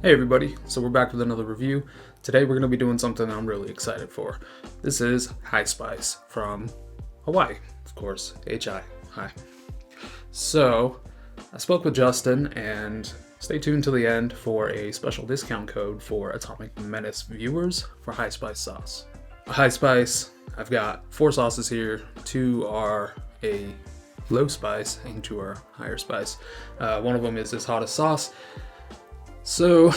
Hey everybody, so we're back with another review. Today we're going to be doing something I'm really excited for. This is Hi Spice from Hawaii, of course, H-I, hi. So, I spoke with Justin and stay tuned till the end for a special discount code for Atomic Menace viewers for Hi Spice sauce. Hi Spice, I've got 4 sauces here. 2 are a low spice and 2 are higher spice. One of them is this hottest sauce. So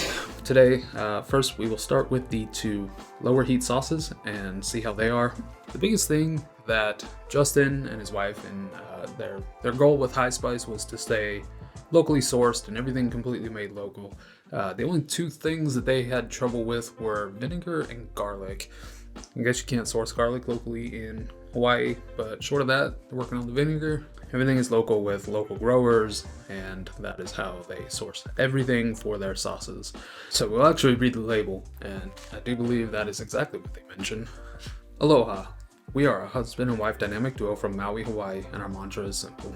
today, first we will start with the 2 lower heat sauces and see how they are. The biggest thing that Justin and his wife and their goal with Hi Spice was to stay locally sourced and everything completely made local. The only 2 things that they had trouble with were vinegar and garlic. I guess you can't source garlic locally in Hawaii, but short of that, they're working on the vinegar. Everything is local with local growers, and that is how they source everything for their sauces. So we'll actually read the label, and I do believe that is exactly what they mention. Aloha. We are a husband and wife dynamic duo from Maui, Hawaii, and our mantra is simple.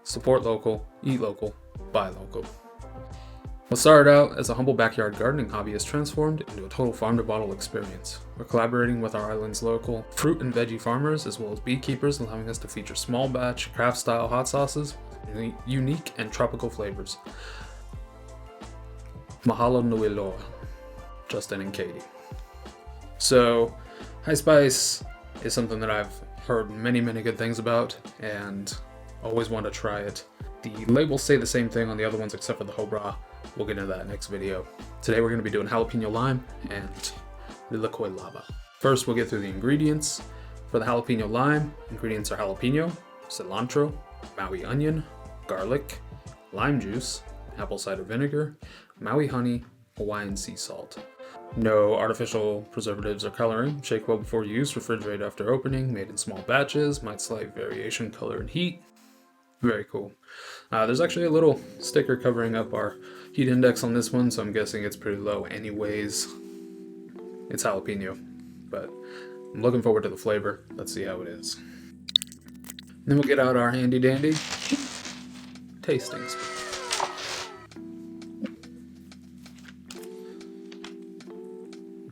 Support local, eat local, buy local. What started out as a humble backyard gardening hobby has transformed into a total farm-to-bottle experience. We're collaborating with our island's local fruit and veggie farmers as well as beekeepers, allowing us to feature small batch, craft-style hot sauces with unique and tropical flavors. Mahalo nui loa, Justin and Katie. So, Hi Spice is something that I've heard many good things about and always want to try it. The labels say the same thing on the other ones except for the hobra. We'll get into that next video. Today we're going to be doing jalapeno lime and lilikoi lava. First we'll get through the ingredients. For the jalapeno lime, ingredients are jalapeno, cilantro, Maui onion, garlic, lime juice, apple cider vinegar, Maui honey, Hawaiian sea salt. No artificial preservatives or coloring. Shake well before use, refrigerate after opening, made in small batches, might slight variation, color, and heat. Very cool. There's actually a little sticker covering up our heat index on this one, so I'm guessing it's pretty low anyways. It's jalapeno, but I'm looking forward to the flavor. Let's see how it is. Then we'll get out our handy dandy tastings.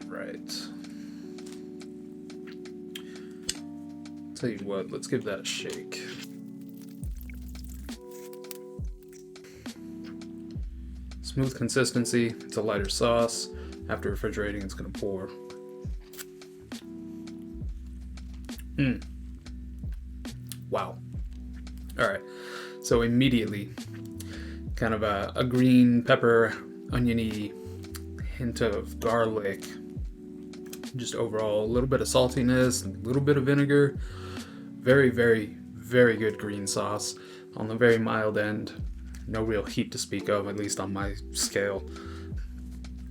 Right. Tell you what, let's give that a shake. Smooth consistency, it's a lighter sauce. After refrigerating, it's gonna pour. Wow. Alright, so immediately, kind of a green pepper, oniony, hint of garlic, just overall a little bit of saltiness, and a little bit of vinegar. Very good green sauce on the very mild end. No real heat to speak of, at least on my scale.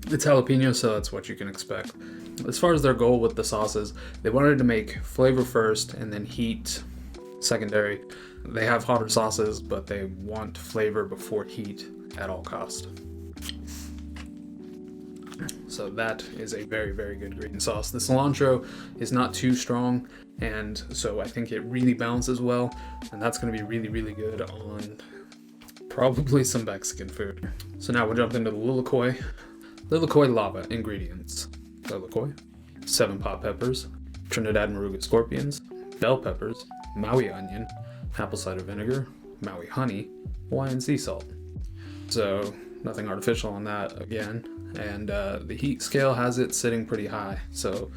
It's jalapeno, so that's what you can expect. As far as their goal with the sauces, they wanted to make flavor first and then heat secondary. They have hotter sauces, but they want flavor before heat at all cost. So that is a very good green sauce. The cilantro is not too strong, and so I think it really balances well, and that's going to be really good on probably some Mexican food. So now we'll jump into the lilikoi. Lilikoi lava ingredients. Lilikoi, 7 pot peppers, Trinidad Moruga scorpions, bell peppers, Maui onion, apple cider vinegar, Maui honey, Hawaiian sea salt. So nothing artificial on that again. And the heat scale has it sitting pretty high. So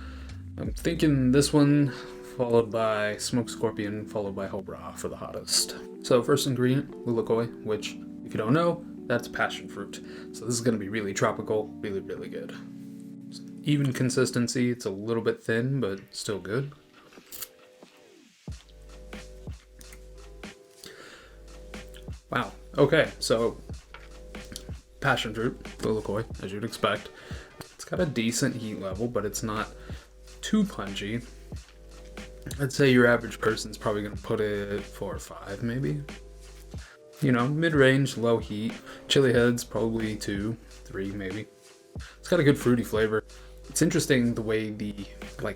I'm thinking this one followed by smoked scorpion, followed by hobra for the hottest. So first ingredient, lilikoi, which if you don't know, that's passion fruit. So this is going to be really tropical, really good. Even consistency, it's a little bit thin, but still good. Wow, okay, so passion fruit, lilikoi, as you'd expect. It's got a decent heat level, but it's not too punchy. I'd say your average person's probably going to put it 4 or 5 maybe. You know, mid-range, low heat. Chili heads, probably 2, 3 maybe. It's got a good fruity flavor. It's interesting the way the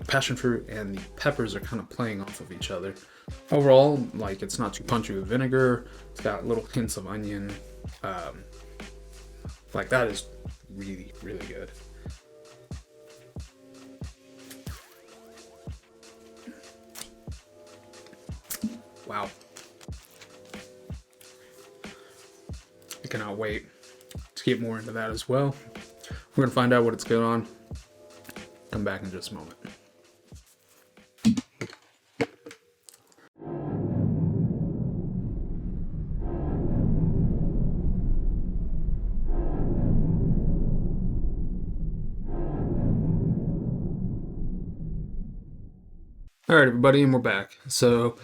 passion fruit and the peppers are kind of playing off of each other. Overall, it's not too punchy with vinegar. It's got little hints of onion, Like, that is really, really good. Wow. I cannot wait to get more into that as well. We're gonna find out what it's going on. Come back in just a moment. All right, everybody, and we're back. So,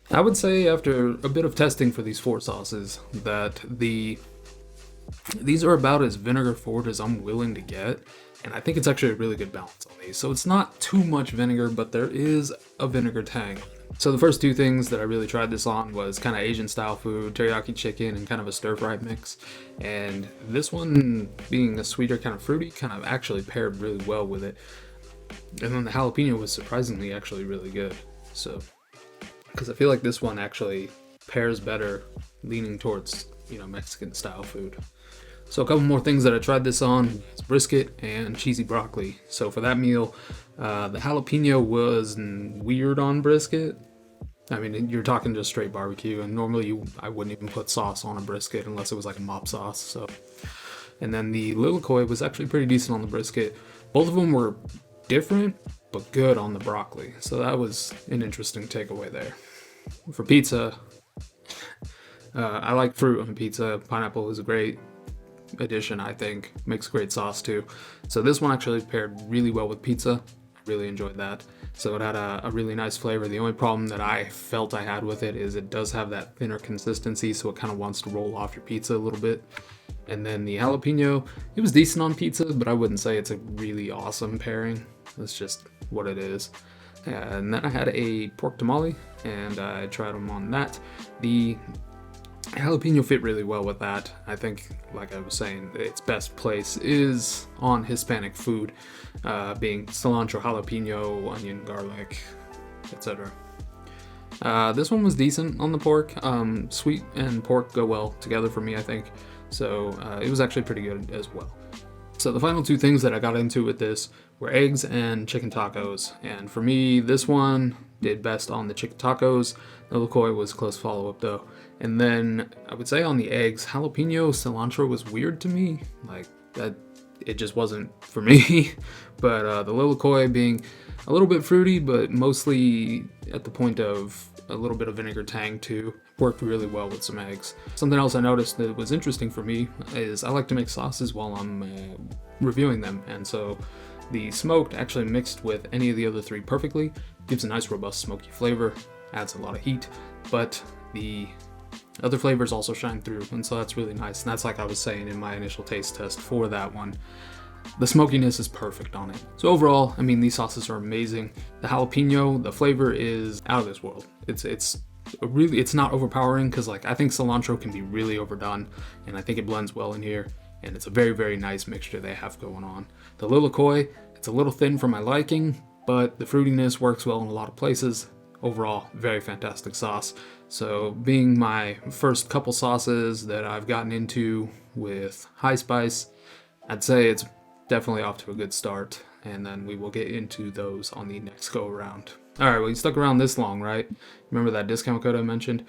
I would say after a bit of testing for these four sauces that these are about as vinegar forward as I'm willing to get, and I think it's actually a really good balance on these. So it's not too much vinegar, but there is a vinegar tang. So the first two things that I really tried this on was kind of Asian style food, teriyaki chicken, and kind of a stir fry mix. And this one, being a sweeter, kind of fruity, kind of actually paired really well with it. And then the jalapeno was surprisingly actually really good. So, because I feel like this one actually pairs better, leaning towards, Mexican style food. So a couple more things that I tried this on is brisket and cheesy broccoli. So for that meal, the jalapeno was weird on brisket. I mean, you're talking just straight barbecue, and normally I wouldn't even put sauce on a brisket unless it was like a mop sauce. So, and then the lilikoi was actually pretty decent on the brisket. Both of them were different, but good on the broccoli. So that was an interesting takeaway there. For pizza, I like fruit on pizza. Pineapple is a great addition, I think. Makes great sauce too. So this one actually paired really well with pizza. Really enjoyed that. So it had a really nice flavor. The only problem that I felt I had with it is it does have that thinner consistency, so it kind of wants to roll off your pizza a little bit. And then the jalapeno, it was decent on pizza, but I wouldn't say it's a really awesome pairing. That's just what it is. And then I had a pork tamale, and I tried them on that. The jalapeno fit really well with that. I think, like I was saying, its best place is on Hispanic food, being cilantro, jalapeno, onion, garlic, etc. This one was decent on the pork. Sweet and pork go well together for me, I think. So it was actually pretty good as well. So the final two things that I got into with this were eggs and chicken tacos. And for me, this one did best on the chicken tacos. The lilikoi was a close follow-up though. And then I would say on the eggs, jalapeno cilantro was weird to me. Like, that, it just wasn't for me. But the lilikoi being a little bit fruity, but mostly at the point of a little bit of vinegar tang too, worked really well with some eggs. Something else I noticed that was interesting for me is I like to make sauces while I'm reviewing them. And so the smoked actually mixed with any of the other three perfectly, gives a nice robust smoky flavor, adds a lot of heat, but the other flavors also shine through, and so that's really nice. And that's like I was saying in my initial taste test for that one. The smokiness is perfect on it. So overall, I mean, these sauces are amazing. The jalapeno, the flavor is out of this world. It's not overpowering, because like I think cilantro can be really overdone, and I think it blends well in here. And it's a very, very nice mixture they have going on. The lilikoi, it's a little thin for my liking, but the fruitiness works well in a lot of places. Overall, very fantastic sauce. So being my first couple sauces that I've gotten into with high spice, I'd say it's definitely off to a good start, and then we will get into those on the next go around. All right, well, you stuck around this long, right? Remember that discount code I mentioned?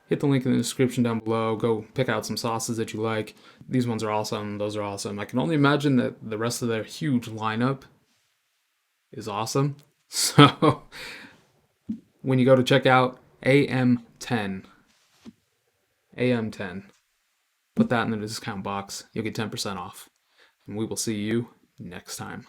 Hit the link in the description down below. Go pick out some sauces that you like. These ones are awesome. Those are awesome. I can only imagine that the rest of their huge lineup is awesome. So when you go to check out AM10, put that in the discount box. You'll get 10% off. And we will see you next time.